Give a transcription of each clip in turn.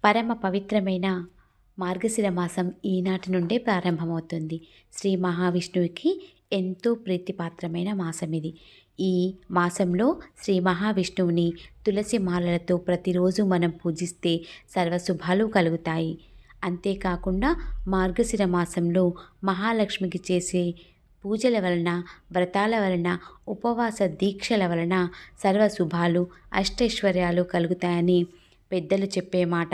పరమ పవిత్రమైన మార్గశిర మాసం ఈనాటి నుండే ప్రారంభమవుతుంది. శ్రీ మహావిష్ణువుకి ఎంతో ప్రీతిపాత్రమైన మాసం ఇది. ఈ మాసంలో శ్రీ మహావిష్ణువుని తులసి మాలలతో ప్రతిరోజు మనం పూజిస్తే సర్వశుభాలు కలుగుతాయి. అంతేకాకుండా మార్గశిర మాసంలో మహాలక్ష్మికి చేసే పూజల వలన, వ్రతాల వలన, ఉపవాస దీక్షల వలన సర్వశుభాలు, అష్టైశ్వర్యాలు కలుగుతాయని పెద్దలు చెప్పే మాట.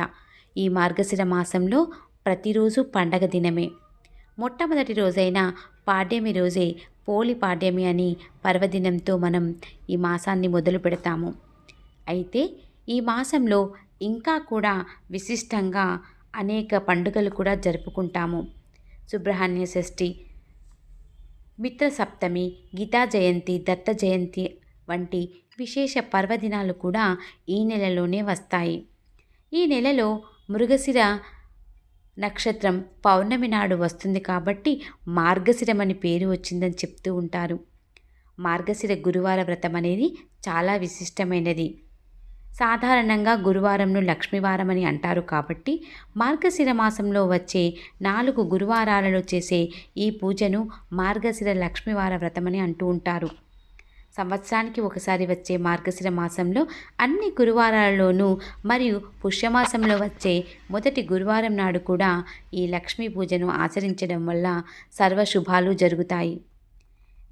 ఈ మార్గశిర మాసంలో ప్రతిరోజు పండగ దినమే. మొట్టమొదటి రోజైన పాడ్యమి రోజే పోలి పాడ్యమి అని పర్వదినంతో మనం ఈ మాసాన్ని మొదలు పెడతాము. అయితే ఈ మాసంలో ఇంకా కూడా విశిష్టంగా అనేక పండుగలు కూడా జరుపుకుంటాము. సుబ్రహ్మణ్య షష్ఠి, మిత్ర సప్తమి, గీతా జయంతి, దత్త జయంతి వంటి విశేష పర్వదినాలు కూడా ఈ నెలలోనే వస్తాయి. ఈ నెలలో మృగశిర నక్షత్రం పౌర్ణమి నాడు వస్తుంది కాబట్టి మార్గశిరమని పేరు వచ్చిందని చెప్తూ ఉంటారు. మార్గశిర గురువార వ్రతం అనేది చాలా విశిష్టమైనది. సాధారణంగా గురువారంను లక్ష్మీవారం అని అంటారు కాబట్టి మార్గశిర మాసంలో వచ్చే 4 గురువారాలలో చేసే ఈ పూజను మార్గశిర లక్ష్మీవార వ్రతమని అంటూ ఉంటారు. సంవత్సరానికి ఒకసారి వచ్చే మార్గశిర మాసంలో అన్ని గురువారాలలోనూ మరియు పుష్యమాసంలో వచ్చే మొదటి గురువారం నాడు కూడా ఈ లక్ష్మీ పూజను ఆచరించడం వల్ల సర్వశుభాలు జరుగుతాయి.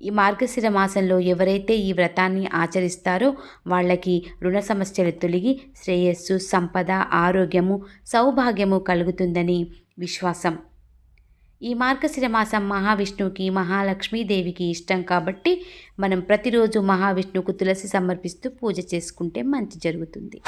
ఈ మార్గశిర మాసంలో ఎవరైతే ఈ వ్రతాన్ని ఆచరిస్తారో వాళ్ళకి రుణ సమస్యలు తొలగి శ్రేయస్సు, సంపద, ఆరోగ్యము, సౌభాగ్యము కలుగుతుందని విశ్వాసం. ఈ మార్గశిర మాసం మహావిష్ణువుకి, మహాలక్ష్మీదేవికి ఇష్టం కాబట్టి మనం ప్రతిరోజు మహావిష్ణువుకు తులసి సమర్పిస్తూ పూజ చేసుకుంటే మంచి జరుగుతుంది.